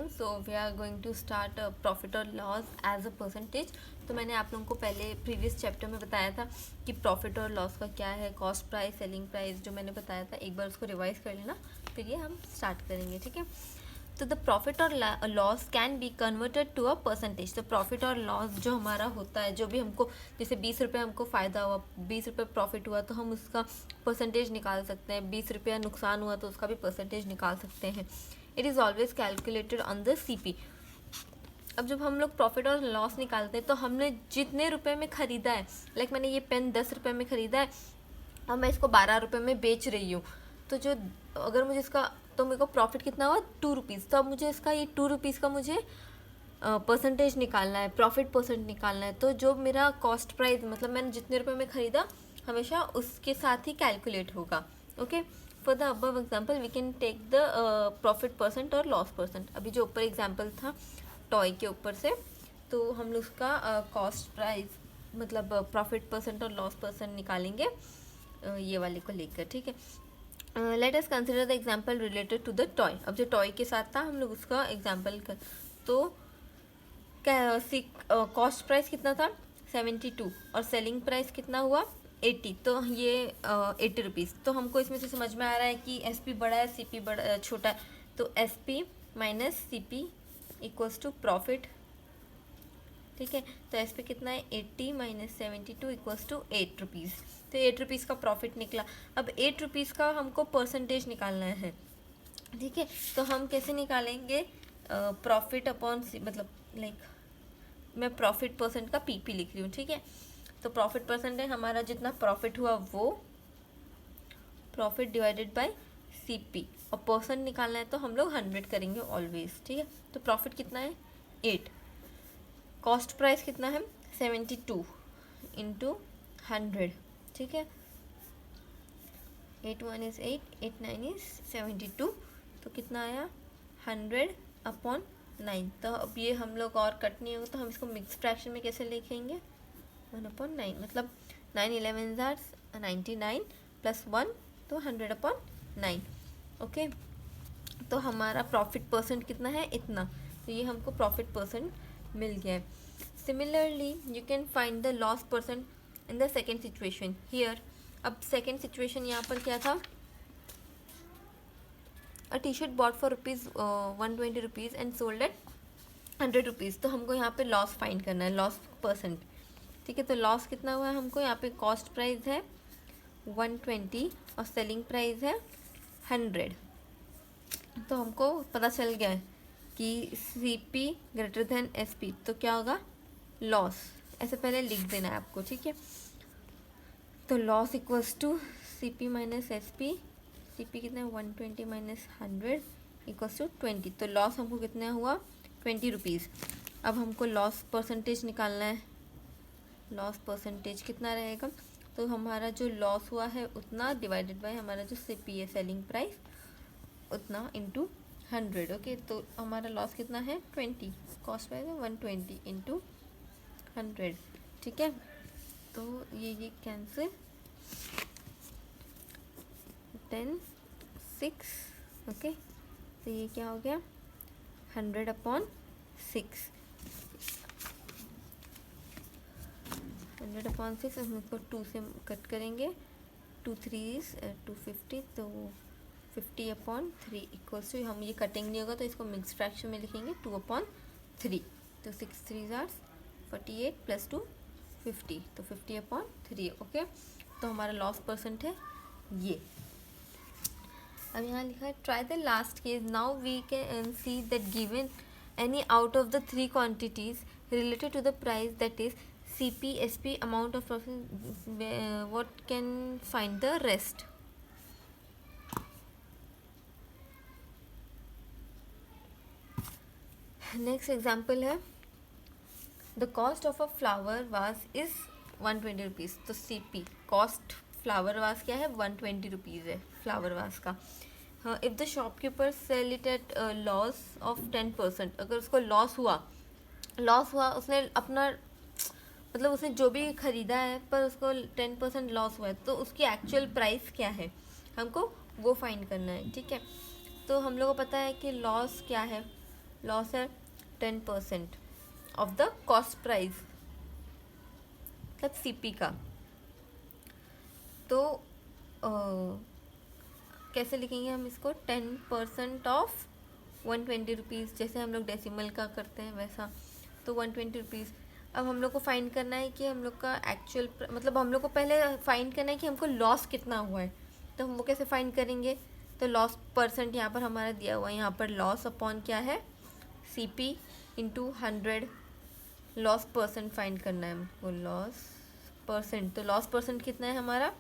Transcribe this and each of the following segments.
So we are going to start profit और loss as a percentage. तो मैंने आप लोगों को पहले प्रीवियस चैप्टर में बताया था कि प्रॉफिट और लॉस का क्या है, कॉस्ट प्राइस, सेलिंग प्राइस, जो मैंने बताया था एक बार उसको रिवाइज कर लेना, फिर ये हम स्टार्ट करेंगे, ठीक है। तो द प्रॉफिट और loss can be converted to a percentage. तो प्रॉफिट और लॉस जो हमारा होता है, जो भी हमको जैसे 20 रुपये हमको फ़ायदा हुआ, 20 रुपये प्रॉफिट हुआ, तो हम उसका परसेंटेज निकाल सकते हैं। 20 रुपया नुकसान हुआ तो उसका भी परसेंटेज निकाल सकते हैं। It is always calculated on the CP। अब जब हम लोग प्रॉफिट और लॉस निकालते हैं तो हमने जितने रुपए में ख़रीदा है, लाइक मैंने ये पेन 10 रुपये में ख़रीदा है और मैं इसको 12 रुपये में बेच रही हूँ, तो जो अगर मुझे इसका, तो मेरे को प्रॉफिट कितना हुआ 2 रुपीज़। तो अब मुझे इसका ये 2 रुपीज़ का मुझे परसेंटेज निकालना है, प्रॉफिट परसेंट निकालना है। तो जो मेरा कॉस्ट प्राइस, मतलब मैंने जितने रुपए में ख़रीदा, हमेशा उसके साथ ही कैलकुलेट होगा। Okay, for the above example we can take the profit percent और लॉस परसेंट। अभी जो ऊपर एग्जाम्पल था टॉय के ऊपर से, तो हम लोग उसका कॉस्ट प्राइस मतलब प्रॉफिट परसेंट और लॉस परसेंट निकालेंगे ये वाले को लेकर, ठीक है। Let us consider the example related to the toy. अब जो टॉय के साथ था हम लोग उसका एग्जाम्पल कर, तो कॉस्ट प्राइस कितना था 72 और सेलिंग प्राइस कितना हुआ 80। तो ये 80 रुपीज़। तो हमको इसमें से समझ में आ रहा है कि SP बड़ा है, CP बड़ा छोटा है। तो SP minus CP equals to profit, ठीक है। तो SP कितना है 80 माइनस 72 इक्वल्स टू 8 रुपीज़। तो 8 रुपीज़ का प्रॉफिट निकला। अब 8 रुपीज़ का हमको परसेंटेज निकालना है, ठीक है। तो हम कैसे निकालेंगे, प्रॉफिट अपॉन मतलब लाइक मैं प्रॉफिट परसेंट का PP लिख रही हूँ, ठीक है। तो प्रॉफिट परसेंट है हमारा जितना प्रॉफिट हुआ वो प्रॉफिट डिवाइडेड बाय CP, और परसेंट निकालना है तो हम लोग 100 करेंगे ऑलवेज, ठीक है। तो प्रॉफिट कितना है 8, कॉस्ट प्राइस कितना है 72 इंटू 100, ठीक है। 8 1 इज़ 8, 8 9 इज़ 72। तो कितना आया 100 अपॉन 9। तो अब ये हम लोग और कट नहीं होगा, तो हम इसको मिक्स फ्रैक्शन में कैसे लिखेंगे 1 अपॉन 9, मतलब 9 11 ज़ार 99 प्लस 1, तो 100 अपॉन 9। ओके, तो हमारा प्रॉफिट परसेंट कितना है इतना। तो ये हमको प्रॉफिट परसेंट मिल गया है। Similarly you can find the loss percent in the second situation here. अब सेकेंड सिचुएशन यहाँ पर क्या था, a T-shirt bought for ₹120 rupees and sold at 100 rupees. तो हमको यहाँ पे लॉस फाइंड करना है, लॉस परसेंट, ठीक है। तो लॉस कितना हुआ है हमको, यहाँ पे कॉस्ट प्राइस है 120 और सेलिंग प्राइस है 100। तो हमको पता चल गया है कि CP ग्रेटर देन SP, तो क्या होगा लॉस। ऐसे पहले लिख देना है आपको, ठीक है। तो loss equals to CP minus SP। CP कितना है 120 माइनस 100 इक्वल्स टू 20। तो लॉस हमको कितना हुआ 20 रुपीज़। अब हमको लॉस परसेंटेज निकालना है। लॉस परसेंटेज कितना रहेगा, तो हमारा जो लॉस हुआ है उतना डिवाइडेड बाय हमारा जो CP है सेलिंग प्राइस उतना इंटू 100। ओके, तो हमारा लॉस कितना है 20, कॉस्ट प्राइस है 120 इंटू 100, ठीक है। तो ये कैंसिल 10 6, ओके। तो ये क्या हो गया 100 अपॉन 6, 100 अपॉन 6। हम इसको 2 से कट करेंगे, 2 3 250, तो 50 अपॉन 3 इक्वल्स टू, हम ये कटिंग नहीं होगा तो इसको मिक्स फ्रैक्शन में लिखेंगे 2 अपॉन 3। तो 6 3 ज़ार 48 प्लस 2 50, तो 50 अपॉन 3। ओके, तो हमारा लॉस परसेंट है ये। अब यहाँ लिखा है try the last case. Now we can see that given any out of the 3 quantities related to the price that is CP SP amount of profit, what can find the rest. Next example है the cost of a flower vase is 120 rupees. तो CP cost flower vase क्या है 120 rupees है flower vase का। हाँ, if the shopkeeper sell it at loss of 10%, अगर उसको loss हुआ उसने अपना मतलब उसने जो भी ख़रीदा है पर उसको 10% लॉस हुआ है, तो उसकी एक्चुअल प्राइस क्या है हमको वो फाइंड करना है, ठीक है। तो हम लोग को पता है कि लॉस क्या है, लॉस है 10% ऑफ द कॉस्ट प्राइस, मतलब सीपी का। तो कैसे लिखेंगे हम इसको? 10% ऑफ 120 रुपीज़, जैसे हम लोग डेसिमल का करते हैं वैसा। तो 120 रुपीज़। अब हम लोग को फाइंड करना है कि हम लोग का एक्चुअल, मतलब हम लोग को पहले फाइंड करना है कि हमको लॉस कितना हुआ है। तो हम वो कैसे फाइंड करेंगे? तो लॉस परसेंट यहाँ पर हमारा दिया हुआ है, यहाँ पर लॉस अपॉन क्या है? CP into 100। Loss percent find करना है हमको, लॉस परसेंट। तो लॉस परसेंट कितना है हमारा?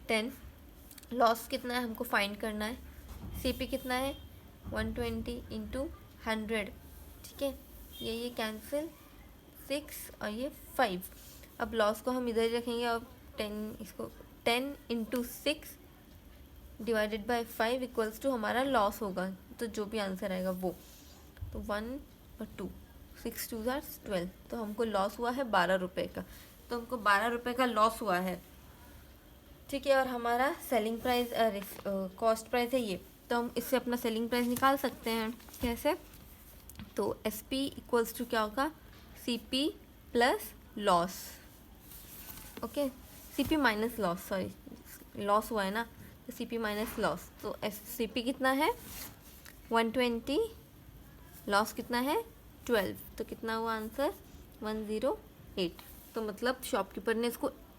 10। लॉस कितना है हमको फाइंड करना है। CP कितना है? 120 इंटू 100, ठीक है। ये कैंसिल, 6 और ये 5। अब लॉस को हम इधर ही रखेंगे। अब 10, इसको 10 into 6 divided by 5 equals to हमारा लॉस होगा। तो जो भी आंसर आएगा वो, तो 1 और 2, 6 2 12। तो हमको लॉस हुआ है 12 रुपये का। तो हमको 12 रुपये का लॉस हुआ है, ठीक है। और हमारा सेलिंग प्राइस, कॉस्ट प्राइस है ये। तो हम इससे अपना सेलिंग प्राइस निकाल सकते हैं। कैसे? तो SP इक्वल्स टू क्या होगा? CP plus loss, okay. CP minus loss, sorry loss हुआ है ना, तो CP माइनस लॉस। तो CP कितना है? 120, लॉस कितना है? 12। तो कितना हुआ आंसर? 108। तो मतलब शॉपकीपर ने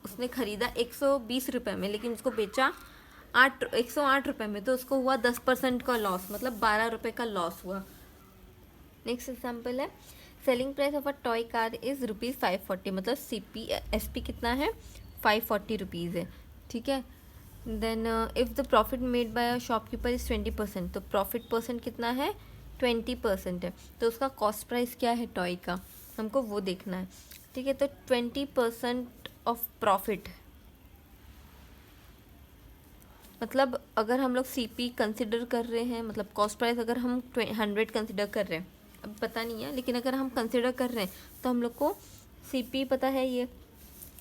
उसने ख़रीदा 120 रुपये में, लेकिन उसको बेचा 108 रुपये में। तो उसको हुआ 10% का लॉस, मतलब 12 रुपये का लॉस हुआ। नेक्स्ट एग्जाम्पल है, selling price of a toy car is ₹540, मतलब SP कितना है? 540 रुपीज़ है, ठीक है। Then if the profit made by a shopkeeper is 20%, तो प्रॉफिट परसेंट कितना है? 20% है। तो उसका कॉस्ट प्राइस क्या है टॉय का, हमको वो देखना है, ठीक है। तो 20% ऑफ प्रॉफिट, मतलब अगर हम लोग CP कंसिडर कर रहे हैं, मतलब कॉस्ट प्राइस अगर हम 100 कंसिडर कर रहे हैं, अब पता नहीं है, लेकिन अगर हम कंसिडर कर रहे हैं तो हम लोग को CP पता है ये,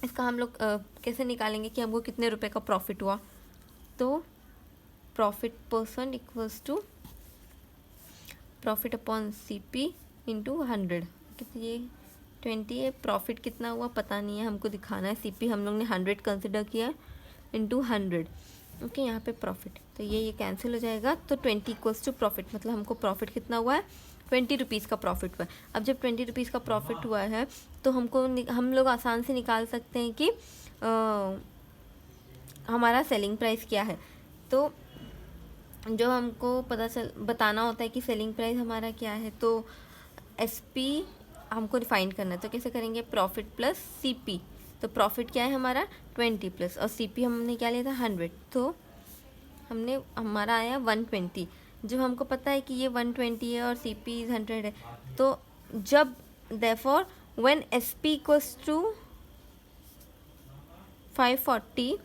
इसका हम लोग कैसे निकालेंगे कि हमको कितने रुपए का प्रॉफिट हुआ। तो profit percent equals to profit upon CP into 100। कितनी? ये 20 है। प्रॉफिट कितना हुआ पता नहीं है, हमको दिखाना है। CP हम लोग ने 100 कंसिडर किया इंटू 100, ओके। यहाँ पे प्रॉफिट, तो ये कैंसिल हो जाएगा। तो 20 इक्वल्स टू प्रॉफिट, मतलब हमको प्रॉफिट कितना हुआ है? 20 रुपीज़ का प्रॉफिट हुआ है। अब जब 20 रुपीज़ का प्रॉफिट हुआ है तो हम लोग आसान से निकाल सकते हैं कि हमारा सेलिंग प्राइस क्या है। तो जो हमको बताना होता है कि सेलिंग प्राइस हमारा क्या है, तो SP हमको डिफाइन करना है। तो कैसे करेंगे? Profit plus CP। तो प्रॉफिट क्या है हमारा? 20 प्लस, और CP हमने क्या लिया था? 100। तो हमारा आया 120। जब हमको पता है कि ये 120 है और CP इज़ 100 है, तो जब therefore when SP equals to 540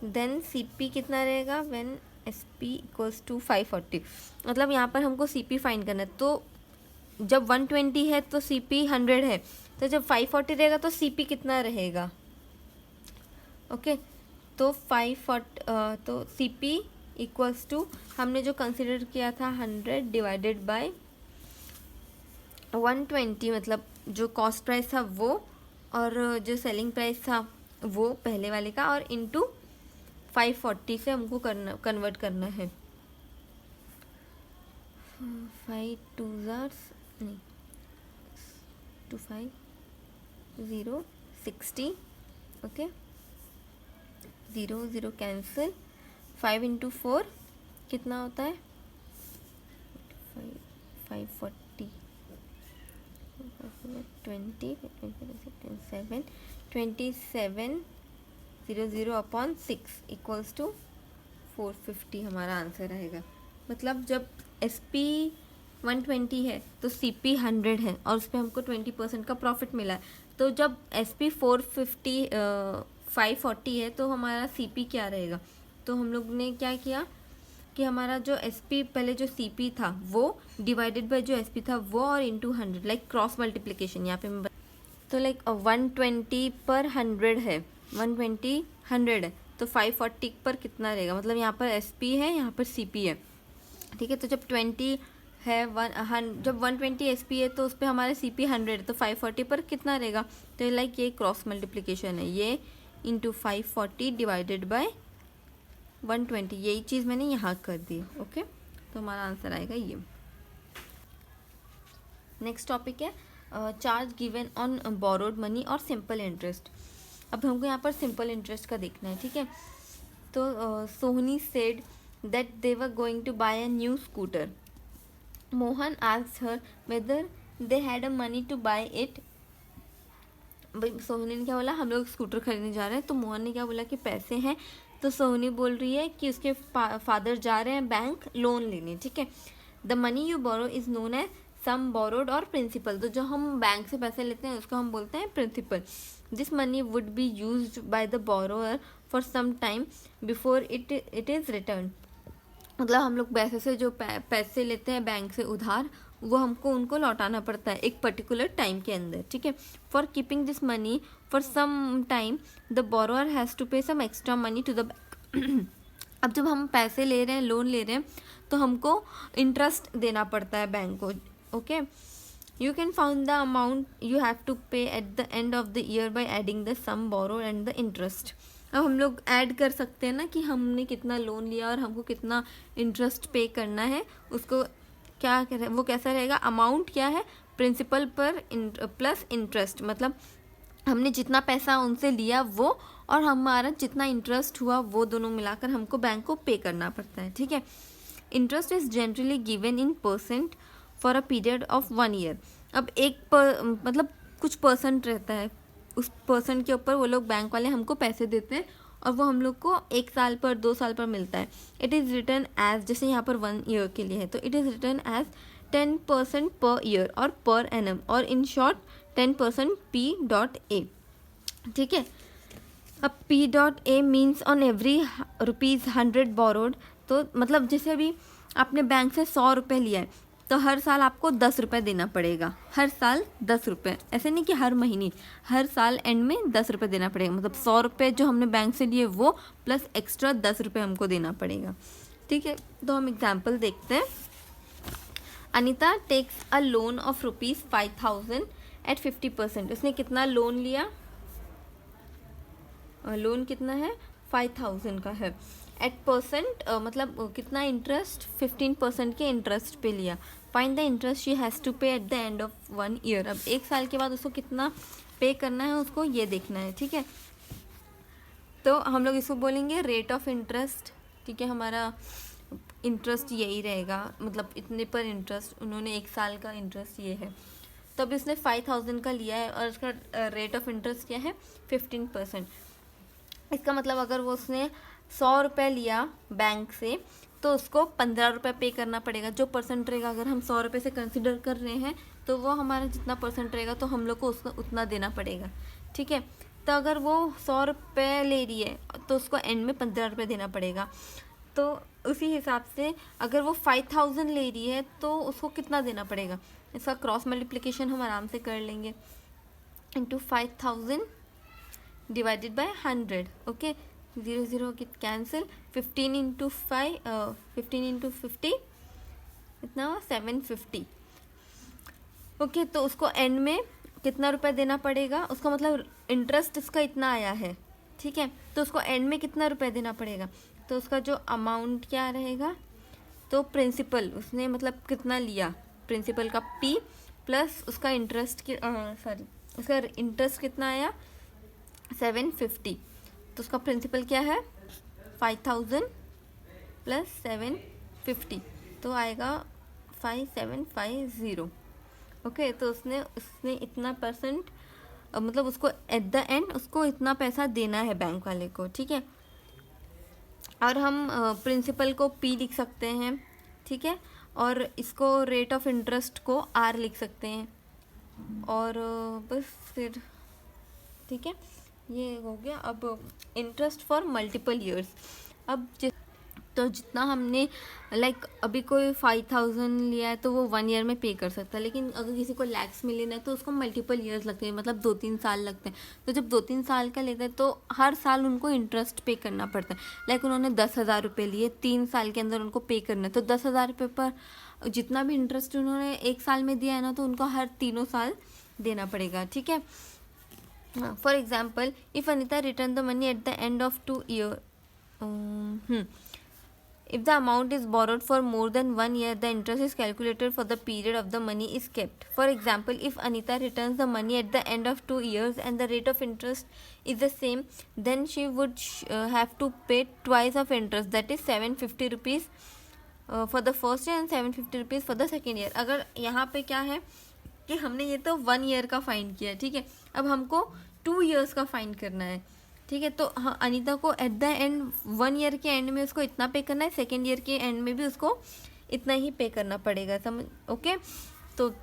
then CP कितना रहेगा? व्हेन SP इक्वल्स टू 540, मतलब यहाँ पर हमको CP फाइंड करना है। तो जब 120 है तो CP 100 है, तो जब 540 रहेगा तो CP कितना रहेगा? ओके। तो 540, तो CP इक्वल्स टू हमने जो कंसिडर किया था 100 डिवाइडेड बाय 120, मतलब जो कॉस्ट प्राइस था वो, और जो सेलिंग प्राइस था वो पहले वाले का, और इनटू 540 से हमको कन्वर्ट करना है। 5 2 नहीं 2 5 0 60, ओके। 0 0 कैंसिल, 5 इंटू 4 कितना होता है? 540, 20 27 27 0 0 अपॉन 6 इक्वल्स टू 450 हमारा आंसर रहेगा। मतलब जब SP 120 है तो CP 100 है, और उस पर हमको 20% का प्रॉफिट मिला है। तो जब SP 540 है तो हमारा CP क्या रहेगा? तो हम लोग ने क्या किया कि हमारा जो SP पहले जो CP था वो डिवाइडेड बाय जो SP था वो, और इंटू 100, लाइक क्रॉस मल्टीप्लिकेशन। यहाँ पे मैं तो लाइक 120 पर 100 है, 120 100 है, तो 540 पर कितना रहेगा? मतलब यहाँ पर SP है, यहाँ पर CP है, ठीक है। तो जब 20 है जब 120 SP है तो उस पर हमारे CP 100 है, तो 540 पर कितना रहेगा, तो लाइक ये क्रॉस मल्टीप्लिकेशन है, ये इंटू 540 डिवाइडेड बाय 120, यही चीज़ मैंने यहाँ कर दी। ओके, तो हमारा आंसर आएगा ये। नेक्स्ट टॉपिक है charge given on borrowed money और सिंपल इंटरेस्ट। अब हमको यहाँ पर सिंपल इंटरेस्ट का देखना है, ठीक है। तो Sohni said that they were going to buy a new scooter. Mohan asked her whether they had a money to buy it. भाई सोहनी ने क्या बोला, हम लोग स्कूटर खरीदने जा रहे हैं, तो मोहन ने क्या बोला कि पैसे हैं, तो सोहनी बोल रही है कि उसके फादर जा रहे हैं बैंक लोन लेने, ठीक है। The money you borrow is known as sum borrowed और प्रिंसिपल, तो जो हम बैंक से पैसे लेते हैं उसको हम बोलते हैं principal. This money would be used by the borrower for some time before it is return. मतलब हम लोग पैसे से जो पैसे लेते हैं बैंक से उधार, वो हमको उनको लौटाना पड़ता है एक पर्टिकुलर टाइम के अंदर, ठीक है। For keeping this money for some time the borrower has to pay some extra money to the bank. अब जब हम पैसे ले रहे हैं, लोन ले रहे हैं, तो हमको इंटरेस्ट देना पड़ता है बैंक को। Okay, you can found the amount you have to pay at the end of the year by adding the sum borrow and the interest. अब हम लोग ऐड कर सकते हैं ना कि हमने कितना लोन लिया और हमको कितना इंटरेस्ट पे करना है, उसको क्या कह रहे हैं, वो कैसा रहेगा, अमाउंट क्या है, प्रिंसिपल पर प्लस इंटरेस्ट, मतलब हमने जितना पैसा उनसे लिया वो और हमारा जितना इंटरेस्ट हुआ वो दोनों मिलाकर हमको बैंक को पे करना पड़ता है, ठीक है। Interest is generally given in percent for a period of 1 year. अब मतलब कुछ परसेंट रहता है, उस परसेंट के ऊपर वो लोग बैंक वाले हमको पैसे देते हैं और वो हम लोग को 1 साल पर 2 साल पर मिलता है। इट इज़ रिटर्न एज, जैसे यहाँ पर 1 ईयर के लिए है, तो it is return as 10% per year और पर एनम, और इन शॉर्ट 10% P.A, ठीक है। अब P.A means on every ₹100 borrowed, तो मतलब जैसे अभी आपने बैंक से 100 रुपये लिया है, तो हर साल आपको 10 रुपये देना पड़ेगा, हर साल 10 रुपये, ऐसे नहीं कि हर महीने, हर साल एंड में 10 रुपये देना पड़ेगा। मतलब 100 रुपये जो हमने बैंक से लिए वो प्लस एक्स्ट्रा 10 रुपये हमको देना पड़ेगा, ठीक है। तो हम एग्जाम्पल देखते हैं। Anita takes a loan of ₹5,000 at 50%। उसने कितना लोन लिया, लोन कितना है, 5,000 का है। एट परसेंट मतलब कितना इंटरेस्ट, 15% के इंटरेस्ट पे लिया। Find the interest she has to pay at the end of 1 year. अब 1 साल के बाद उसको कितना पे करना है, उसको ये देखना है, ठीक है। तो हम लोग इसको बोलेंगे रेट ऑफ इंटरेस्ट, ठीक है। हमारा इंटरेस्ट यही रहेगा, मतलब इतने पर इंटरेस्ट, उन्होंने 1 साल का इंटरेस्ट ये है। तो अब इसने 5,000 का लिया है और उसका रेट ऑफ इंटरेस्ट क्या है, 15%। इसका मतलब अगर वो उसने 100 रुपये लिया बैंक से, तो उसको 15 रुपये पे करना पड़ेगा। जो परसेंट रहेगा, अगर हम 100 रुपये से कंसिडर कर रहे हैं, तो वो हमारा जितना परसेंट रहेगा तो हम लोग को उसको उतना देना पड़ेगा, ठीक है। तो अगर वो 100 रुपये ले रही है तो उसको एंड में 15 रुपये देना पड़ेगा। तो उसी हिसाब से अगर वो 5,000 ले रही है तो उसको कितना देना पड़ेगा, इसका क्रॉस मल्टीप्लिकेशन हम आराम से कर लेंगे, into 5,000 divided by 100। Okay, 0 0 cancel, 15 into 50 इतना 750। ओके, तो उसको एंड में कितना रुपए देना पड़ेगा, उसका मतलब इंटरेस्ट इसका इतना आया है, ठीक है। तो उसको एंड में कितना रुपए देना पड़ेगा, तो उसका जो अमाउंट क्या रहेगा, तो प्रिंसिपल उसने मतलब कितना लिया, प्रिंसिपल का P प्लस उसका इंटरेस्ट उसका इंटरेस्ट कितना आया 750। तो उसका प्रिंसिपल क्या है 5,000 प्लस 750, तो आएगा 5750। ओके, तो उसने इतना परसेंट मतलब उसको एट द एंड उसको इतना पैसा देना है बैंक वाले को, ठीक है। और हम प्रिंसिपल को P लिख सकते हैं, ठीक है, और इसको रेट ऑफ इंटरेस्ट को R लिख सकते हैं, और बस फिर ठीक है, ये हो गया। अब इंटरेस्ट फॉर मल्टीपल ईयर्स। अब तो जितना हमने अभी कोई 5,000 लिया है तो वो 1 ईयर में पे कर सकता है, लेकिन अगर किसी को लैक्स में लेना है तो उसको मल्टीपल ईयर्स लगते हैं, मतलब 2-3 साल लगते हैं। तो जब 2-3 साल का लेता है तो हर साल उनको इंटरेस्ट पे करना पड़ता है। उन्होंने 10,000 रुपये लिए, 3 साल के अंदर उनको पे करना है, तो 10,000 रुपये पर जितना भी इंटरेस्ट उन्होंने 1 साल में दिया है ना, तो उनको हर 3 साल देना पड़ेगा, ठीक है। For example, if Anita return the money at the end of 2 year, if the amount is borrowed for more than 1 year, the interest is calculated for the period of the money is kept. For example, if Anita returns the money at the end of 2 years and the rate of interest is the same, then she would have to pay twice of interest, that is 750 rupees for the first year and 750 rupees for the second year. अगर यहाँ पे क्या है कि हमने ये तो 1 year का फाइन किया, ठीक है, अब हमको 2 ईयर्स का फाइन करना है, ठीक है। तो हाँ, अनीता को एट द एंड 1 ईयर के एंड में उसको इतना पे करना है, सेकेंड ईयर के एंड में भी उसको इतना ही पे करना पड़ेगा, समझ, ओके। तो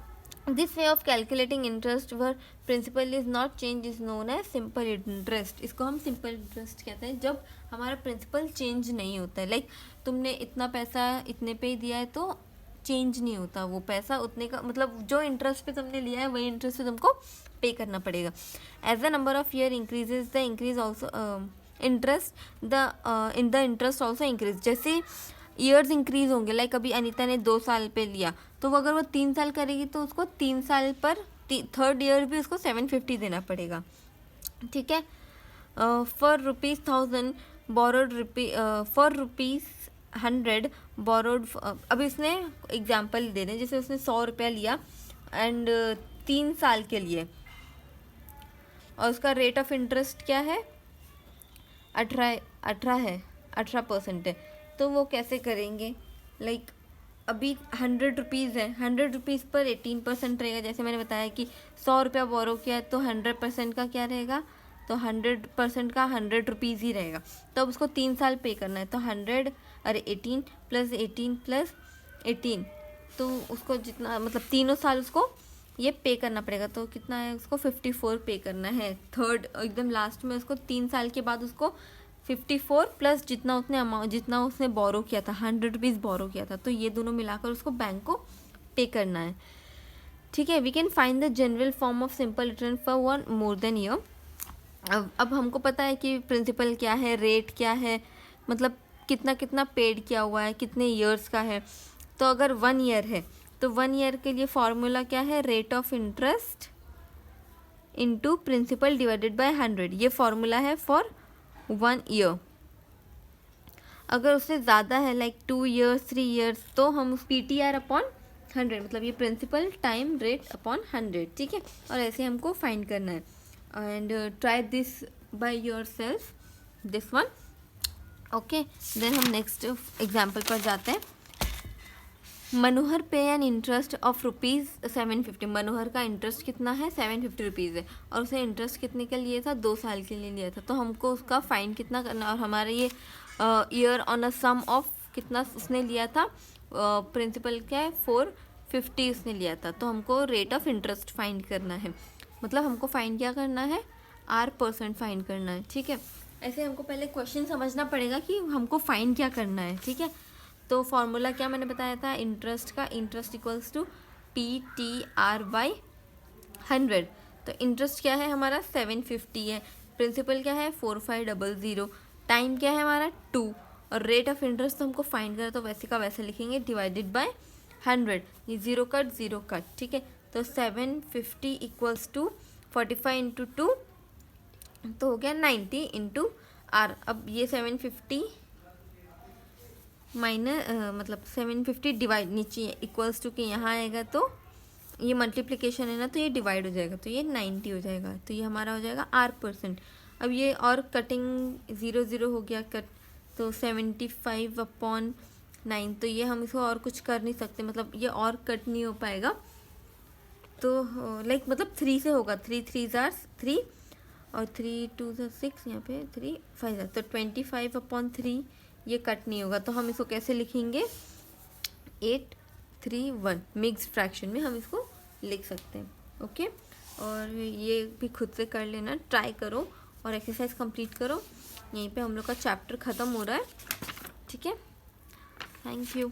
this way of calculating interest where principal is not change is known as simple interest. इसको हम सिंपल इंटरेस्ट कहते हैं जब हमारा प्रिंसिपल चेंज नहीं होता है। लाइक तुमने इतना पैसा इतने पे दिया है तो चेंज नहीं होता वो पैसा उतने का, मतलब जो इंटरेस्ट पे तुमने लिया है वही इंटरेस्ट पे तुमको पे करना पड़ेगा। As the number of year increases the increase also interest the in the interest also increase. जैसे ईयर्स इंक्रीज होंगे, लाइक अभी अनीता ने 2 साल पे लिया, तो वो अगर वो 3 साल करेगी तो उसको 3 साल पर थर्ड ईयर भी उसको 750 देना पड़ेगा, ठीक है। फॉर ₹1000 बोरोड फॉर ₹100 बोरोड, अभी उसने एग्जाम्पल दे रहे हैं, जैसे उसने 100 रुपया लिया एंड 3 साल के लिए, और उसका रेट ऑफ इंटरेस्ट क्या है 18% है। तो वो कैसे करेंगे, लाइक अभी 100 रुपीज़ है, 100 रुपीज़ पर 18% रहेगा। जैसे मैंने बताया कि 100 रुपया बोरो किया है तो 100% का क्या रहेगा, तो 100% का 100 रुपीज़ ही रहेगा। तो अब उसको 3 साल पे करना है, तो 18 + 18 + 18, तो उसको जितना, मतलब 3 साल उसको ये पे करना पड़ेगा। तो कितना है, उसको 54 पे करना है। थर्ड एकदम लास्ट में उसको 3 साल के बाद उसको 54 प्लस जितना उसने अमाउंट, जितना उसने बोरो किया था, 100 रुपीज़ बोरो किया था, तो ये दोनों मिलाकर उसको बैंक को पे करना है, ठीक है। We can find the general form of simple return for 1 more than year. अब हमको पता है कि प्रिंसिपल क्या है, रेट क्या है, मतलब कितना कितना पेड किया हुआ है, कितने ईयर्स का है। तो अगर 1 ईयर है तो 1 ईयर के लिए फॉर्मूला क्या है, rate of interest into principal divided by 100, ये फॉर्मूला है फॉर 1 ईयर। अगर उससे ज़्यादा है, लाइक 2 ईयर्स 3 ईयर्स, तो हम PTR अपॉन 100, मतलब ये प्रिंसिपल टाइम रेट अपॉन 100, ठीक है। और ऐसे हमको फाइंड करना है। And try this by yourself, this one, okay. Then हम नेक्स्ट एग्जाम्पल पर जाते हैं। मनोहर पे एन इंटरेस्ट ऑफ ₹750। मनोहर का इंटरेस्ट कितना है, 750 रुपीज़ है, और उसे इंटरेस्ट कितने के लिए था, 2 साल के लिए लिया था। तो हमको उसका फाइन कितना करना, और हमारे ये year on a sum of कितना उसने लिया था, प्रिंसिपल क्या है 450 उसने लिया था। तो हमको रेट ऑफ इंटरेस्ट फाइंड करना है, मतलब हमको फाइंड क्या करना है, R% फाइंड करना है, ठीक है। ऐसे हमको पहले क्वेश्चन समझना पड़ेगा कि हमको फाइंड क्या करना है, ठीक है। तो फॉर्मूला क्या मैंने बताया था इंटरेस्ट का, इंटरेस्ट इक्वल्स टू PTR/100। तो इंटरेस्ट क्या है हमारा 750 है, प्रिंसिपल क्या है 4500, टाइम क्या है हमारा 2, और रेट ऑफ इंटरेस्ट तो हमको फाइंड करना, तो वैसे का वैसे लिखेंगे डिवाइडेड बाय 100, ये 0 कट, ठीक है। तो 750 इक्वल्स टू 45 × 2, तो हो गया 90 × R। अब ये 750 मतलब 750 डिवाइड, नीचे इक्वल्स टू के यहाँ आएगा, तो ये मल्टीप्लिकेशन है ना, तो ये डिवाइड हो जाएगा, तो ये 90 हो जाएगा, तो ये हमारा हो जाएगा R%। अब ये और कटिंग 0 हो गया कट, तो 75/9, तो ये हम इसको और कुछ कर नहीं सकते, मतलब ये और कट नहीं हो पाएगा। तो लाइक मतलब 3 से होगा, 3 3 * 3 और 3 2 6, यहाँ पे 3 5, तो 25/3 ये कट नहीं होगा। तो हम इसको कैसे लिखेंगे, 831 मिक्स्ड फ्रैक्शन में हम इसको लिख सकते हैं, ओके। और ये भी खुद से कर लेना, ट्राई करो और एक्सरसाइज कंप्लीट करो। यहीं पे हम लोग का चैप्टर ख़त्म हो रहा है, ठीक है। Thank you.